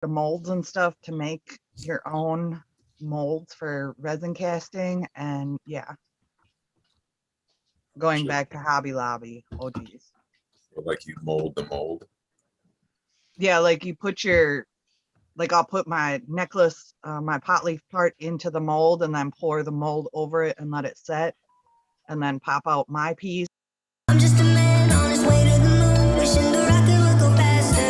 the molds and stuff to make your own molds for resin casting. And yeah, going back to Hobby Lobby. Oh geez. Like you mold the mold. Yeah, like you put your, like I'll put my necklace, my pot leaf part into the mold and then pour the mold over it and let it set and then pop out my piece. I'm just a man on his way to the moon, wishing the rocket would go faster.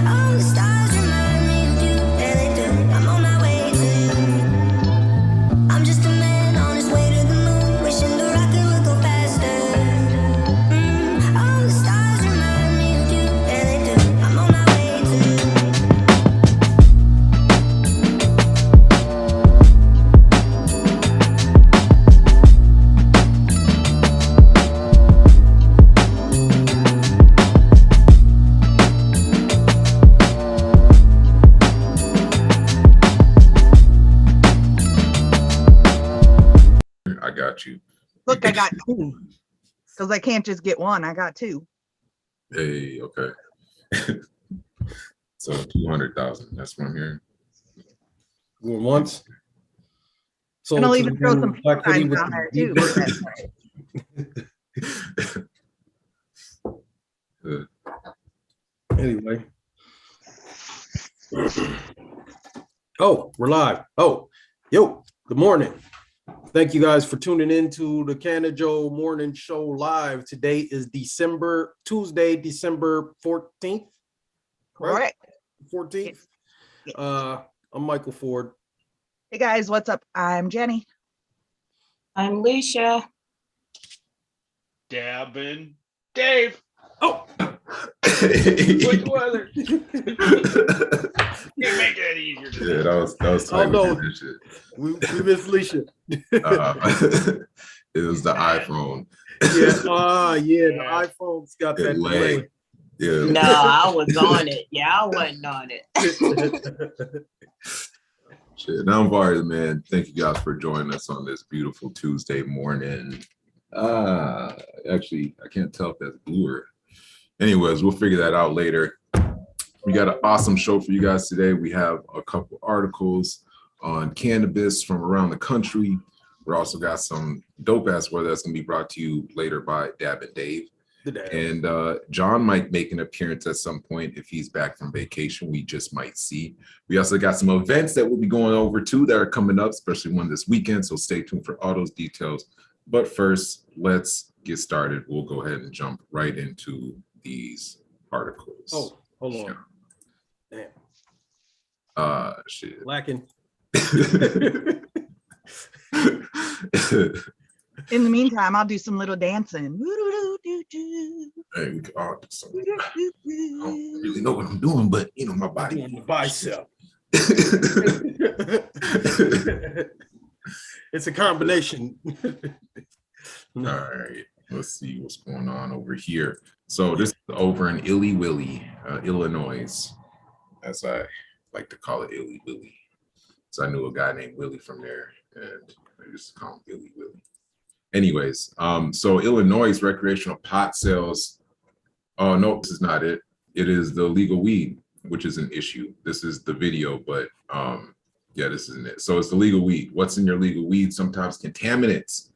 All the stars remind me of you, yeah they do. I'm on my way to you. I'm just a man on his way to the moon, wishing the rocket would go faster. All the stars remind me of you, yeah they do. I'm on my way to you. I got you. Look, I got two. Because I can't just get one. I got two. Hey, okay. So 200,000. That's what I'm hearing. Going once. So And I'll even throw some peace signs on there too. Anyway. Oh, we're live. Oh, yo, good morning. Thank you guys for tuning in to the Canna-Joe morning show live. Today is Tuesday, December 14th. Correct. 14th. Yes. I'm Michael Ford. Hey guys, what's up? I'm Jenny. I'm Leisha. Dab and Dave. Oh, Good weather. Can't make that easier. Yeah, that was Oh, no. that shit. we miss Leisha. It was the iPhone. Yeah, the iPhone's got that It delay. lagged. Yeah. No, I was on it. Yeah, I wasn't on it. Shit. Now I'm Varys, man. Thank you guys for joining us on this beautiful Tuesday morning. Actually, I can't tell if that's bluer. Anyways, we'll figure that out later. We got an awesome show for you guys today. We have a couple articles on cannabis from around the country. We also got some dope ass weather that's gonna be brought to you later by Dab and Dave. And John might make an appearance at some point if he's back from vacation. We just might see. We also got some events that we'll be going over too that are coming up, especially one this weekend. So stay tuned for all those details. But first, let's get started. We'll go ahead and jump right into these articles. Oh, hold on. Damn. Shit. Lacking. In the meantime, I'll do some little dancing. Hey, we can all do something. I don't really know what I'm doing, but you know, my body. Doing the bicep. It's a combination. All right, let's see what's going on over here. So this is over in Illy Willy, Illinois, as I like to call it, Illy Willy. So I knew a guy named Willie from there, and I just call him Illy Willy. Anyways, so Illinois recreational pot sales. Oh no, this is not it. It is the legal weed, which is an issue. This is the video, but yeah, this isn't it. So it's the legal weed. What's in your legal weed? Sometimes contaminants,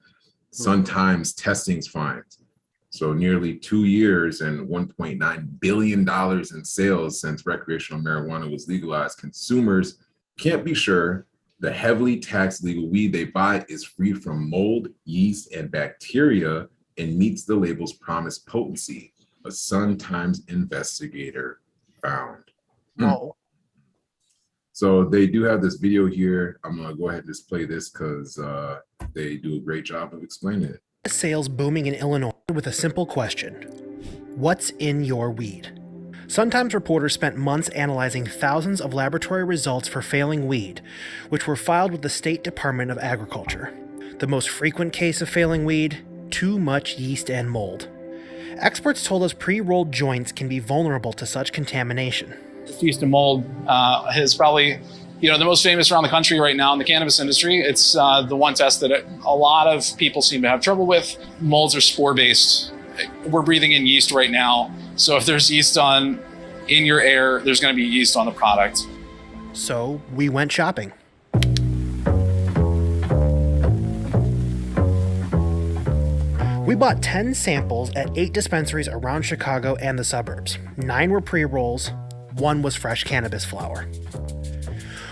sometimes testings finds. So nearly 2 years and $1.9 billion in sales since recreational marijuana was legalized. Consumers can't be sure the heavily taxed legal weed they buy is free from mold, yeast, and bacteria and meets the label's promised potency, a Sun-Times investigator found. Whoa. So they do have this video here. I'm gonna go ahead and just play this because they do a great job of explaining it. Sales booming in Illinois with a simple question. What's in your weed? Sun-Times reporters spent months analyzing thousands of laboratory results for failing weed, which were filed with the State Department of Agriculture. The most frequent case of failing weed, too much yeast and mold. Experts told us pre-rolled joints can be vulnerable to such contamination. Yeast and mold is probably, the most famous around the country right now in the cannabis industry. It's the one test that a lot of people seem to have trouble with. Molds are spore-based. We're breathing in yeast right now. So if there's yeast on in your air, there's going to be yeast on the product. So we went shopping. We bought 10 samples at 8 dispensaries around Chicago and the suburbs. 9 were pre-rolls, 1 was fresh cannabis flower.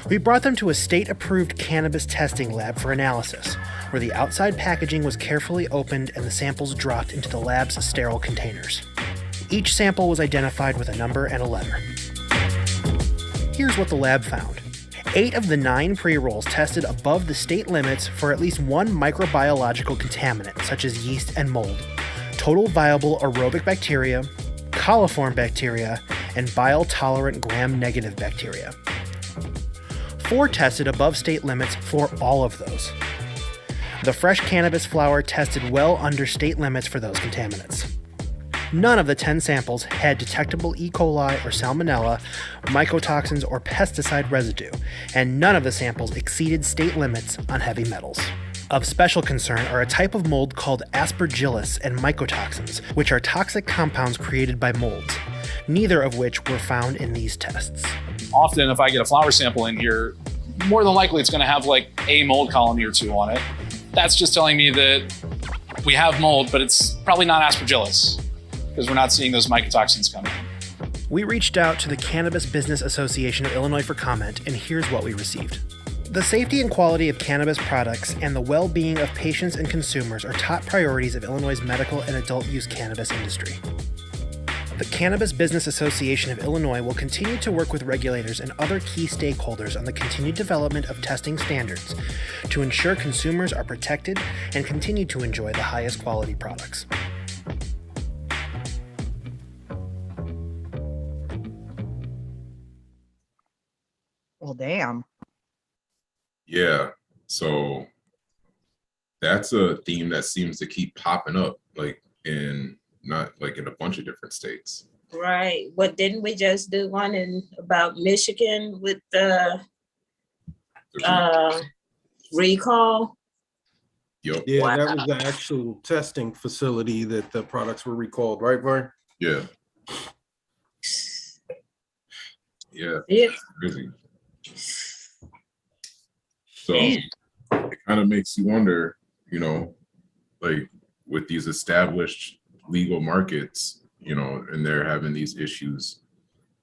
We brought them to a state-approved cannabis testing lab for analysis, where the outside packaging was carefully opened and the samples dropped into the lab's sterile containers. Each sample was identified with a number and a letter. Here's what the lab found. 8 of the 9 pre-rolls tested above the state limits for at least one microbiological contaminant, such as yeast and mold, total viable aerobic bacteria, coliform bacteria, and bile-tolerant gram-negative bacteria. 4 tested above state limits for all of those. The fresh cannabis flower tested well under state limits for those contaminants. None of the 10 samples had detectable E. coli or salmonella, mycotoxins, or pesticide residue, and none of the samples exceeded state limits on heavy metals. Of special concern are a type of mold called aspergillus and mycotoxins, which are toxic compounds created by molds, neither of which were found in these tests. Often, if I get a flower sample in here, more than likely it's going to have like a mold colony or 2 on it. That's just telling me that we have mold, but it's probably not aspergillus, because we're not seeing those mycotoxins come in. We reached out to the Cannabis Business Association of Illinois for comment, and here's what we received. The safety and quality of cannabis products and the well-being of patients and consumers are top priorities of Illinois' medical and adult use cannabis industry. The Cannabis Business Association of Illinois will continue to work with regulators and other key stakeholders on the continued development of testing standards to ensure consumers are protected and continue to enjoy the highest quality products. Well, damn. Yeah. So that's a theme that seems to keep popping up, like in not like in a bunch of different states. Right. What didn't we just do one about Michigan with the recall? Yep. Yeah, Wow. that was the actual testing facility that the products were recalled, right, Vern? Yeah. Yeah. Yeah. Crazy. So Man. it kind of makes you wonder, you know, like with these established legal markets, you know, and they're having these issues,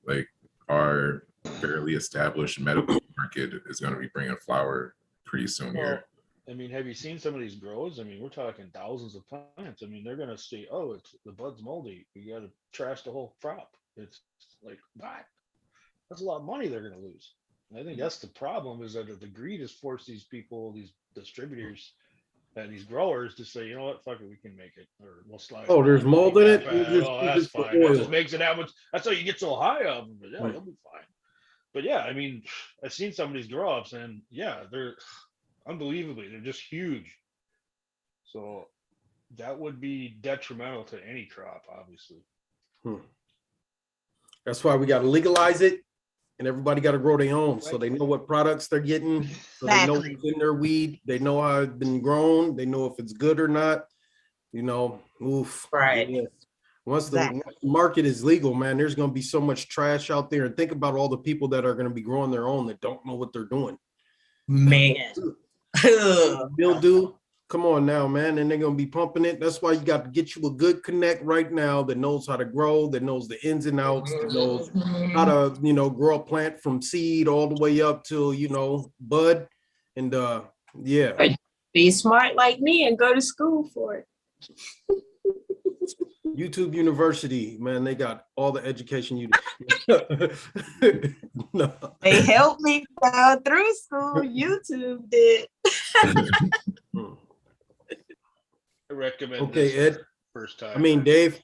like our fairly established medical market is going to be bringing flower pretty soon Well, here. I mean, have you seen some of these grows? I mean, we're talking thousands of plants. I mean, they're gonna say, "Oh, it's the bud's moldy. We got to trash the whole crop." It's like, what? That's a lot of money they're gonna lose. And I think that's the problem, is that the greed has forced these people, these distributors, and these growers to say, you know what, fuck it, we can make it, or we'll slide. Oh, there's mold in it? Oh, that's Just the fine. That oil. just makes it that much. That's how you get so high of them. But yeah, Right. they'll be fine. But yeah, I mean, I've seen some of these grow ups, and yeah, they're unbelievably, they're just huge. So that would be detrimental to any crop, obviously. That's why we got to legalize it, and everybody got to grow their own, so they know what products they're getting, so they know Exactly. what's in their weed, they know how it's been grown, they know if it's good or not. You know, oof. Right. Yeah. Once Exactly. the market is legal, man, there's going to be so much trash out there. And think about all the people that are going to be growing their own that don't know what they're doing. Man. Mildew, come on now, man, and they're going to be pumping it. That's why you got to get you a good connect right now that knows how to grow, that knows the ins and outs, that knows how to, you know, grow a plant from seed all the way up to, you know, bud. And yeah. Be smart like me and go to school for it. YouTube University, man, they got all the education you no. They helped me go through school. YouTube did. I recommend Okay, this Ed. first time. I mean, Dave.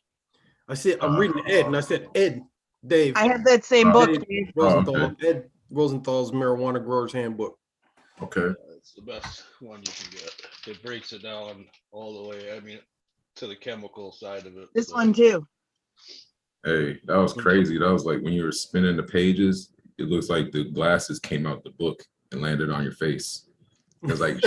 I said I'm reading Ed, and I said Ed, Dave. I have that same book. Ed Dave. Rosenthal, okay. Ed Rosenthal's Marijuana Growers Handbook. Okay. It's the best one you can get. It breaks it down all the way. I mean, to the chemical side of it. This So, one too. Hey, that was crazy. That was like when you were spinning the pages, it looks like the glasses came out the book and landed on your face. It was like,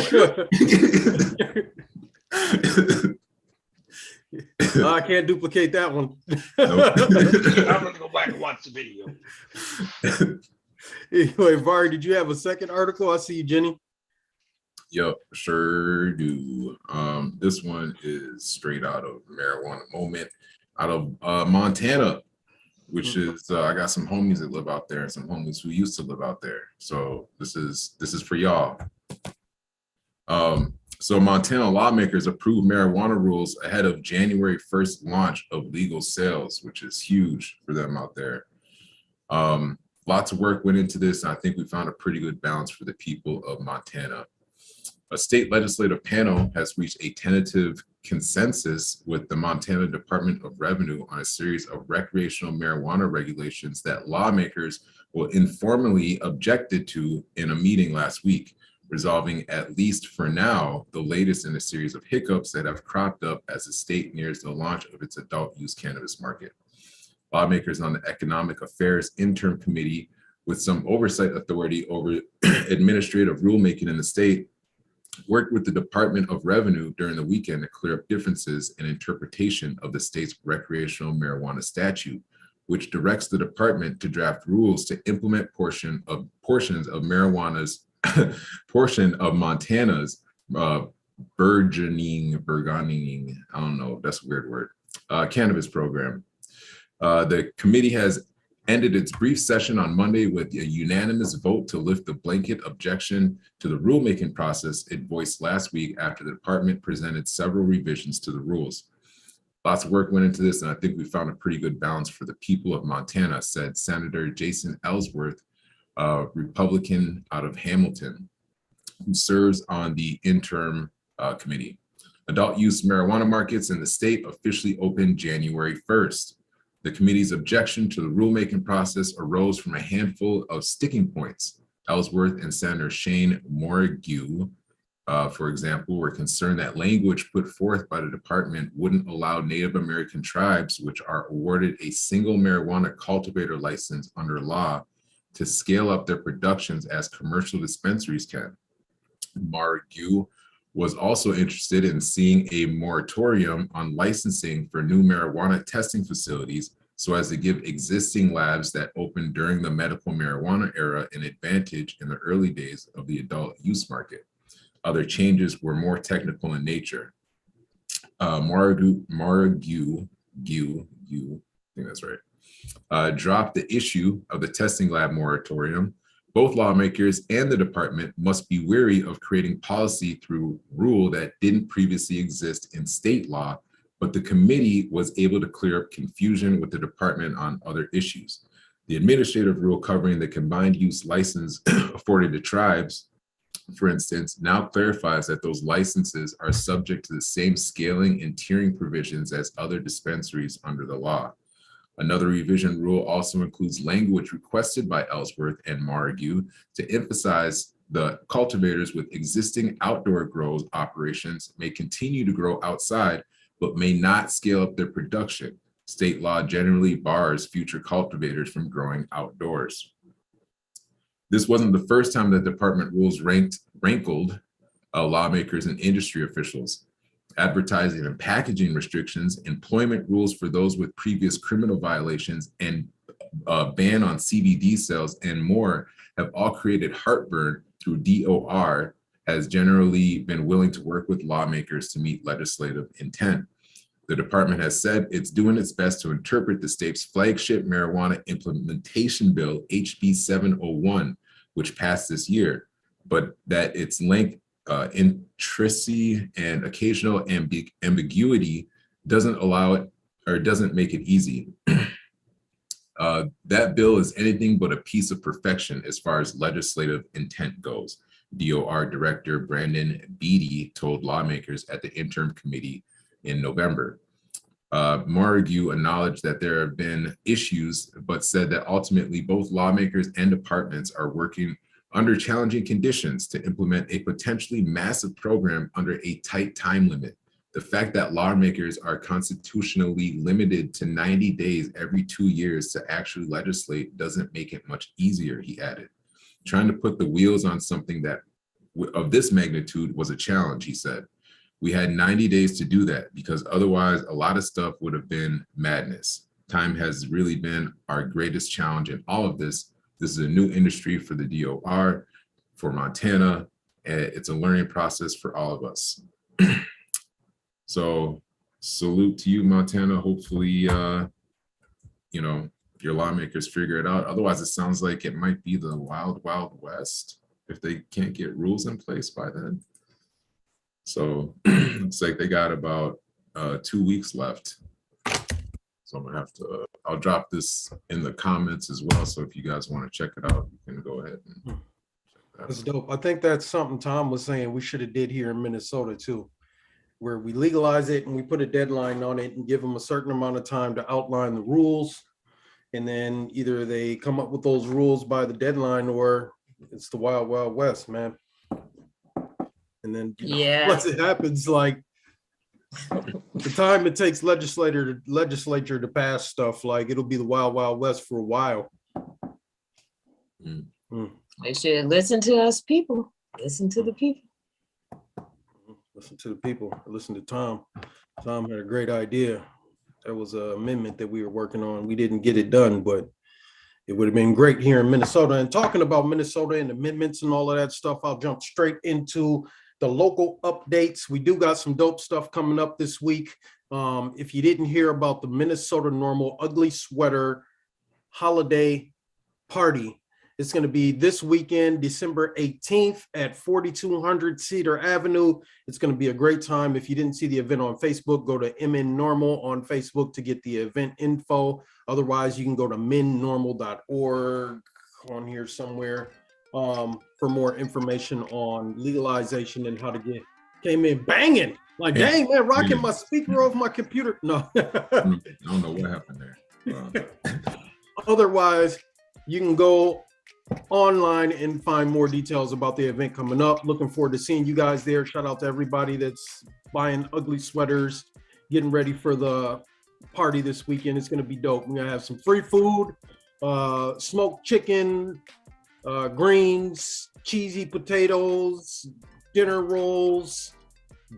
I can't duplicate that one. I'm gonna go back and watch the video. Anyway, Vari, did you have a second article? I see you, Jenny. Yep, sure do. This one is straight out of Marijuana Moment, out of Montana, which is I got some homies that live out there and some homies who used to live out there. So this is for y'all. So Montana lawmakers approved marijuana rules ahead of January 1st launch of legal sales, which is huge for them out there. Lots of work went into this, and I think we found a pretty good balance for the people of Montana. A state legislative panel has reached a tentative consensus with the Montana Department of Revenue on a series of recreational marijuana regulations that lawmakers will informally objected to in a meeting last week, resolving, at least for now, the latest in a series of hiccups that have cropped up as the state nears the launch of its adult use cannabis market. Lawmakers on the Economic Affairs Interim Committee, with some oversight authority over administrative rulemaking in the state, worked with the Department of Revenue during the weekend to clear up differences in interpretation of the state's recreational marijuana statute, which directs the department to draft rules to implement portions of marijuana's portion of Montana's burgeoning, I don't know, that's a weird word, cannabis program. The committee has ended its brief session on Monday with a unanimous vote to lift the blanket objection to the rulemaking process it voiced last week after the department presented several revisions to the rules. Lots of work went into this, and I think we found a pretty good balance for the people of Montana, said Senator Jason Ellsworth, Republican out of Hamilton, who serves on the interim committee. Adult use marijuana markets in the state officially opened January 1st. The committee's objection to the rulemaking process arose from a handful of sticking points. Ellsworth and Senator Shane Morrigue, for example, were concerned that language put forth by the department wouldn't allow Native American tribes, which are awarded a single marijuana cultivator license under law, to scale up their productions as commercial dispensaries can. Morrigue was also interested in seeing a moratorium on licensing for new marijuana testing facilities so as to give existing labs that opened during the medical marijuana era an advantage in the early days of the adult use market. Other changes were more technical in nature. Morrigue, I think that's right, dropped the issue of the testing lab moratorium. Both lawmakers and the department must be wary of creating policy through rule that didn't previously exist in state law, but the committee was able to clear up confusion with the department on other issues. The administrative rule covering the combined use license afforded to tribes, for instance, now clarifies that those licenses are subject to the same scaling and tiering provisions as other dispensaries under the law. Another revision rule also includes language requested by Ellsworth and Morrigue to emphasize the cultivators with existing outdoor grow operations may continue to grow outside, but may not scale up their production. State law generally bars future cultivators from growing outdoors. This wasn't the first time that department rules rankled lawmakers and industry officials. Advertising and packaging restrictions, employment rules for those with previous criminal violations, and ban on CBD sales and more have all created heartburn through DOR has generally been willing to work with lawmakers to meet legislative intent. The department has said it's doing its best to interpret the state's flagship marijuana implementation bill, HB 701, which passed this year, but that its length, intricacy, and occasional ambiguity doesn't allow it or doesn't make it easy. That bill is anything but a piece of perfection as far as legislative intent goes, DOR Director Brandon Beatty told lawmakers at the interim committee in November. Morrigue acknowledged that there have been issues, but said that ultimately both lawmakers and departments are working under challenging conditions to implement a potentially massive program under a tight time limit. The fact that lawmakers are constitutionally limited to 90 days every 2 years to actually legislate doesn't make it much easier, he added. Trying to put the wheels on something that of this magnitude was a challenge, he said. We had 90 days to do that because otherwise a lot of stuff would have been madness. Time has really been our greatest challenge in all of this. This is a new industry for the DOR, for Montana, and it's a learning process for all of us. So salute to you, Montana. Hopefully, you know, your lawmakers figure it out. Otherwise, it sounds like it might be the wild, wild west if they can't get rules in place by then. So looks like they got about 2 weeks left. So I'm gonna have to, I'll drop this in the comments as well. So if you guys want to check it out, you can go ahead and check that That's out. dope. I think that's something Tom was saying we should have did here in Minnesota too, where we legalize it and we put a deadline on it and give them a certain amount of time to outline the rules. And then either they come up with those rules by the deadline or it's the wild, wild west, man. And then Yeah. once it happens, like the time it takes legislature to pass stuff, like it'll be the wild, wild west for a while. They should listen to us people. Listen to the people. Listen to the people. Listen to Tom. Tom had a great idea. That was an amendment that we were working on. We didn't get it done, but it would have been great here in Minnesota. And talking about Minnesota and amendments and all of that stuff, I'll jump straight into the local updates. We do got some dope stuff coming up this week. If you didn't hear about the Minnesota Normal Ugly Sweater Holiday Party, it's going to be this weekend, December 18th at 4200 Cedar Avenue. It's going to be a great time. If you didn't see the event on Facebook, go to MN Normal on Facebook to get the event info. Otherwise, you can go to minnormal.org on here somewhere for more information on legalization and how to get. Came in banging. Like, Yeah. dang, man, rocking Really. my speaker off my computer. No. I don't know what happened there. Otherwise, you can go online and find more details about the event coming up. Looking forward to seeing you guys there. Shout out to everybody that's buying ugly sweaters, getting ready for the party this weekend. It's going to be dope. We're going to have some free food, smoked chicken, greens, cheesy potatoes, dinner rolls,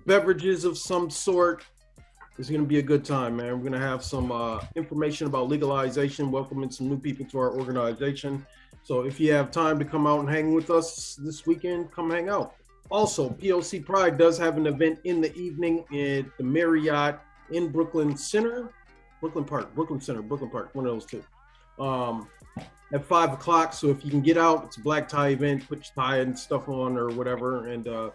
beverages of some sort. It's going to be a good time, man. We're going to have some information about legalization, welcoming some new people to our organization. So if you have time to come out and hang with us this weekend, come hang out. Also, POC Pride does have an event in the evening at the Marriott in Brooklyn Center, Brooklyn Park, one of those two, at 5 o'clock. So if you can get out, it's a black tie event, put your tie and stuff on or whatever, and go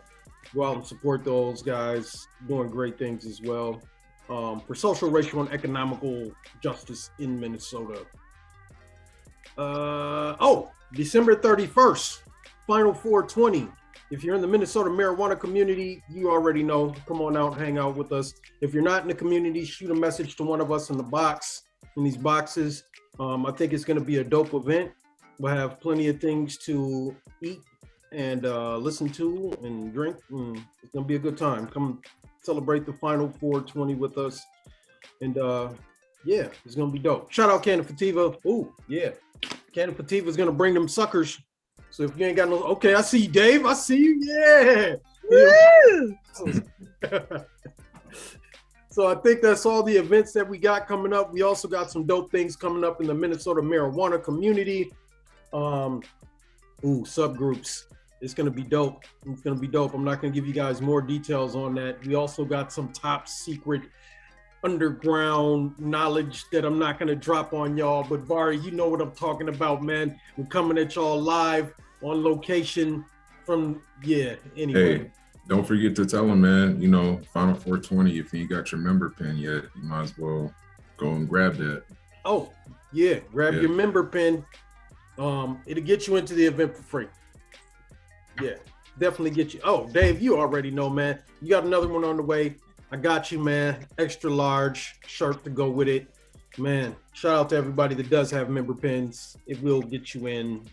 out and support those guys doing great things as well for social, racial, and economical justice in Minnesota. December 31st, Final 420. If you're in the Minnesota marijuana community, you already know. Come on out, hang out with us. If you're not in the community, shoot a message to one of us in the box, in these boxes. I think it's going to be a dope event. We'll have plenty of things to eat and listen to and drink. And it's going to be a good time. Come celebrate the Final 420 with us. And yeah, it's going to be dope. Shout out Canna-Fativa. Oh, yeah. Canna-Fativa is going to bring them suckers. So if you ain't got no, okay, I see you, Dave. I see you. Yeah. Woo! So I think that's all the events that we got coming up. We also got some dope things coming up in the Minnesota marijuana community. Subgroups. It's going to be dope. It's going to be dope. I'm not going to give you guys more details on that. We also got some top secret underground knowledge that I'm not going to drop on y'all, but Vari, you know what I'm talking about, man. We're coming at y'all live on location from, anyway. Hey, don't forget to tell them, man, you know, Final 420, if you ain't got your member pin yet, you might as well go and grab that. Oh, yeah, grab your member pin. It'll get you into the event for free. Yeah, definitely get you. Oh, Dave, you already know, man. You got another one on the way. I got you, man. Extra large shirt to go with it. Man, shout out to everybody that does have member pins. It will get you in.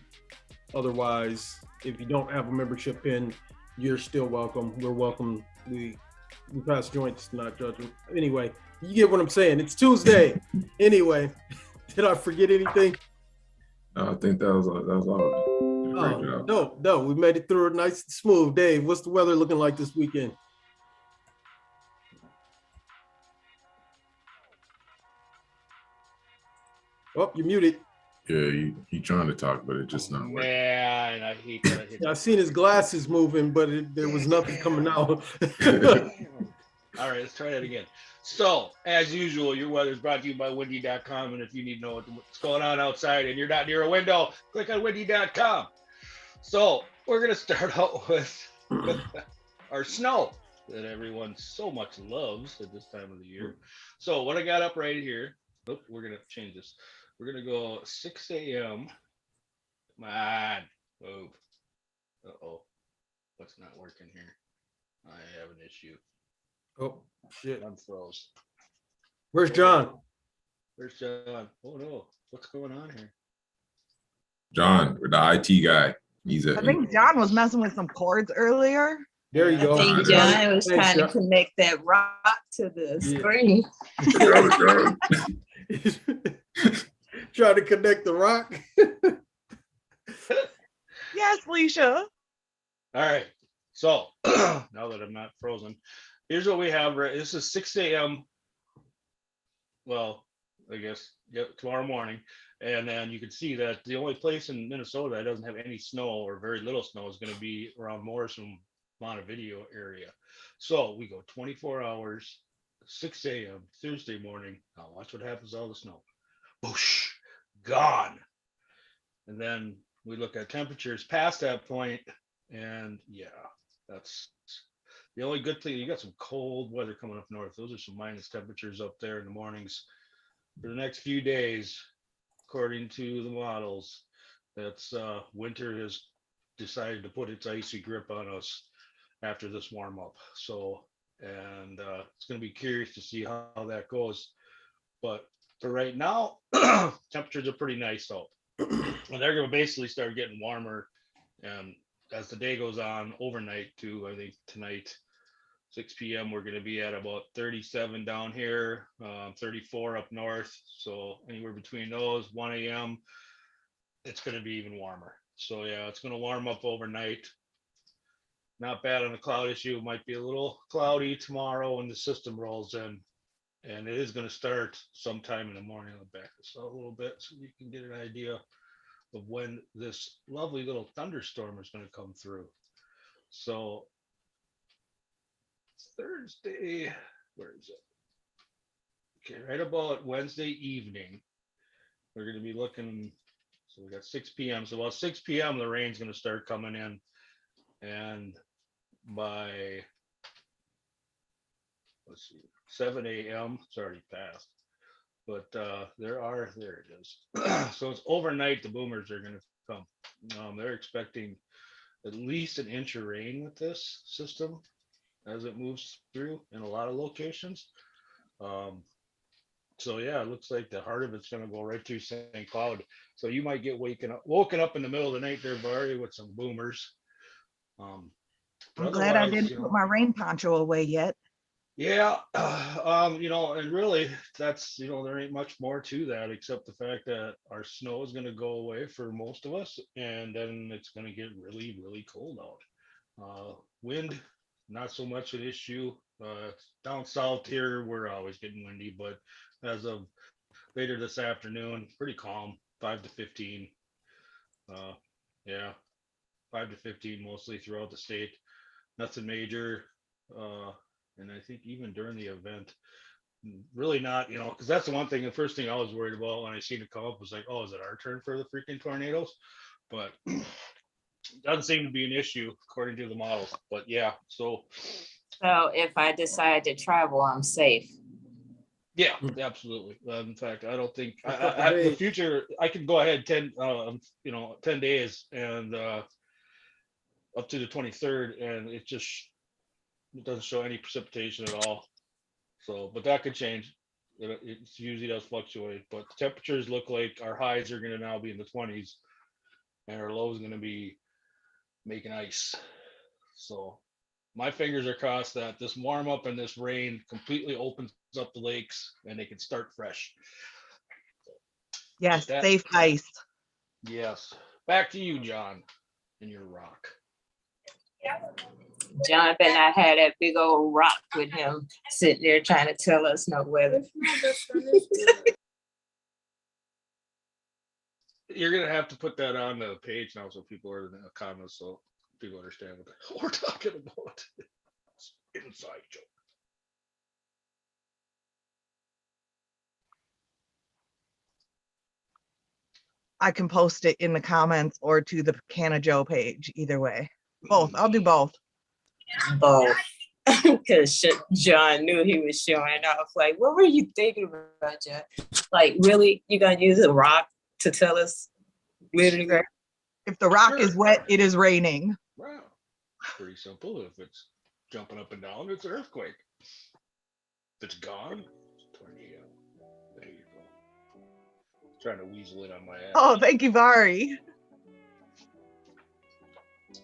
Otherwise, if you don't have a membership pin, you're still welcome. We're welcome. We pass joints, not judgment. Anyway, you get what I'm saying. It's Tuesday. Anyway, did I forget anything? I think that was all. Great job. No, we made it through it nice and smooth. Dave, what's the weather looking like this weekend? Oh, you're muted. Yeah, he trying to talk, but it's just not working. Man, I hate that. I hate Yeah, I seen his glasses moving, but there was nothing coming out. All right, let's try that again. So, as usual, your weather is brought to you by windy.com. And if you need to know what's going on outside and you're not near a window, click on windy.com. So, we're going to start out with our snow that everyone so much loves at this time of the year. So, what I got up right here, we're going to change this. We're going to go 6 a.m. Come on. Move. Uh-oh. What's not working here? I have an issue. Oh, shit. I'm froze. Where's John? Where's John? Oh no, what's going on here? John, we're the IT guy. I think John was messing with some cords earlier. There you go. I think John was Thanks, trying to John. connect that rock to the screen. Trying to connect the rock. Yes, Leisha. All right, so now that I'm not frozen, here's what we have. This is 6 a.m. Well, I guess tomorrow morning, and then you can see that the only place in Minnesota that doesn't have any snow or very little snow is going to be around Morrison, Montevideo area. So we go 24 hours, 6 a.m. Thursday morning. Now watch what happens to all the snow. Whoosh, gone. And then we look at temperatures past that point, and yeah, that's the only good thing. You got some cold weather coming up north. Those are some minus temperatures up there in the mornings for the next few days, according to the models. That's winter has decided to put its icy grip on us after this warm up. So, and it's going to be curious to see how that goes. But for right now, temperatures are pretty nice though. And they're going to basically start getting warmer, and as the day goes on, overnight too. I think tonight, 6 p.m. we're going to be at about 37 down here, 34 up north. So anywhere between those, 1 a.m. it's going to be even warmer. So yeah, it's going to warm up overnight. Not bad on the cloud issue. It might be a little cloudy tomorrow when the system rolls in, and it is going to start sometime in the morning. I'll back this out a little bit so you can get an idea of when this lovely little thunderstorm is going to come through. So Thursday, where is it? Okay, right about Wednesday evening, we're going to be looking. So we got 6 p.m. So about 6 p.m. the rain's going to start coming in, and by let's see, 7 a.m. it's already passed. But there it is. So it's overnight. The boomers are going to come. They're expecting at least an inch of rain with this system as it moves through in a lot of locations. So yeah, it looks like the heart of it's going to go right through St. Cloud. So you might get woken up in the middle of the night there, Barry, with some boomers. I'm glad I didn't put my rain poncho away yet. Yeah, and really that's, there ain't much more to that except the fact that our snow is going to go away for most of us, and then it's going to get really, really cold out. Wind, not so much an issue. Down south here, we're always getting windy, but as of later this afternoon, pretty calm, 5 to 15. Yeah, 5 to 15 mostly throughout the state. Nothing major. And I think even during the event, really not, because that's the one thing, the first thing I was worried about when I seen it come up was like, oh, is it our turn for the freaking tornadoes? But doesn't seem to be an issue according to the models. But yeah, so if I decide to travel, I'm safe. yeah, absolutely. In fact, I don't think the future, I can go ahead 10 days and up to the 23rd, and it doesn't show any precipitation at all. So, but that could change. It usually does fluctuate, but the temperatures look like our highs are going to now be in the 20s, and our lows are going to be making ice. So my fingers are crossed that this warm up and this rain completely opens up the lakes and they can start fresh. Yes, safe ice. Yes. Back to you, John, and your rock. John better not have that big old rock with him sitting there trying to tell us no weather. You're gonna have to put that on the page now so people are in the comments so people understand what the hell we're talking about. It's inside joke. I can post it in the comments or to the Canna-Joe page. Either way, both. I'll do both. Both. Because John knew he was showing off. Like, what were you thinking about, John? Like, really? You're going to use a rock to tell us? Literally. If the rock is wet, it is raining. Wow. Pretty simple. If it's jumping up and down, it's an earthquake. If it's gone, it's a tornado. There you go. Trying to weasel it on my ass. Oh, thank you, Vari.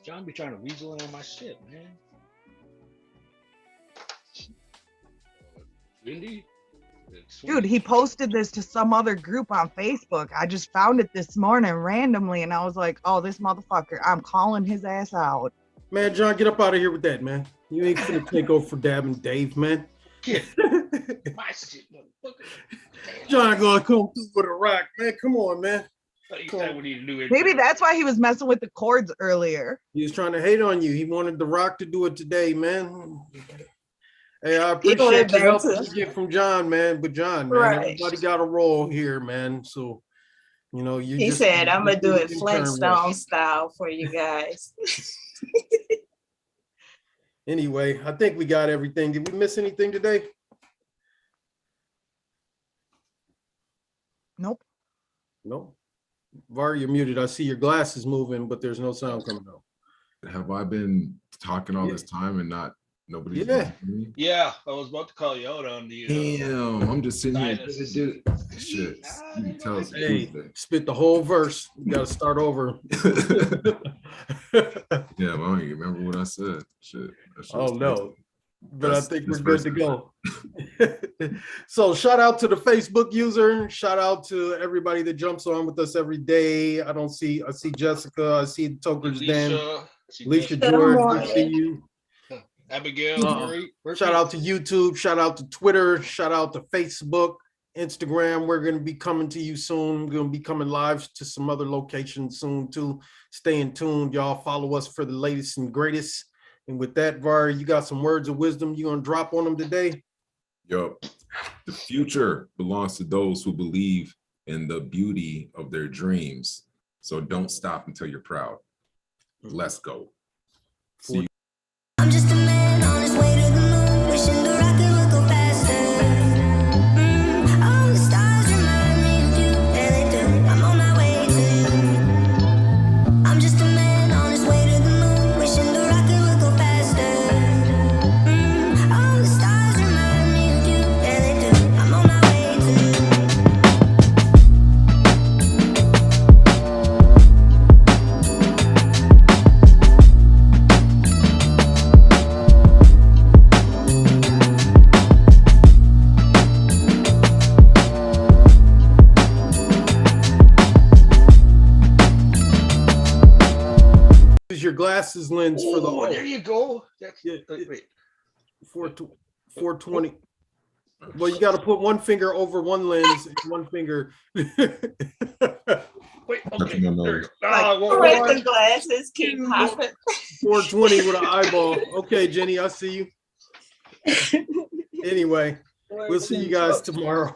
John be trying to weasel in on my shit, man. Windy? Dude, he posted this to some other group on Facebook. I just found it this morning randomly, and I was like, oh, this motherfucker, I'm calling his ass out. Man, John, get up out of here with that, man. You ain't finna take over for Dab and Dave, man. Yeah. My shit, motherfucker. John gonna come through with a rock, man. Come on, man. You said we need a new Maybe intro. that's why he was messing with the chords earlier. He was trying to hate on you. He wanted the rock to do it today, man. Hey, I appreciate the help that you get from John, man. But John, man, Right. everybody got a role here, man. So, you know, you He just said, I'm going to do it intern Flintstone style for you guys. Anyway, I think we got everything. Did we miss anything today? Nope. No. Var, you're muted. I see your glasses moving, but there's no sound coming out. Have I been talking all this time and not nobody's Yeah. listening to me? Yeah, I was about to call you out on the. Damn, I'm just sitting here. Sinus. Shit. You can tell us Hey, Tuesday. spit the whole verse. You got to start over. Yeah, but I don't even remember what I said. Shit. That shit Oh, was no. crazy. But That's- I think that's we're good to go. So shout out to the Facebook user. Shout out to everybody that jumps on with us every day. I see Jessica. I see Toker's Dan. Alicia Good George, we morning. see you. Abigail, Murray. Shout out to YouTube. Shout out to Twitter. Shout out to Facebook, Instagram. We're going to be coming to you soon. We're going to be coming live to some other locations soon too. Stay in tune, y'all. Follow us for the latest and greatest. And with that, Var, you got some words of wisdom you gonna drop on them today? Yo, the future belongs to those who believe in the beauty of their dreams. So don't stop until you're proud. Let's go. See you. I'm just a man on his way to the moon, wishing the rocket would go faster. All the stars remind me of you, yeah they do. I'm on my way to you. I'm just a man on his way to the moon, wishing the rocket would go faster. All the stars remind me of you, yeah they do. I'm on my way to you. Use your glasses lens for the Oh, there you go. That's Yeah, wait. 420. Well, you got to put one finger over one lens and one finger. Wait, okay. Touching my There you nose. go. Ah, well, Wait, well, the glasses keep popping. 420 with an eyeball. Okay, Jenny, I see you. Anyway, we'll see you guys tomorrow.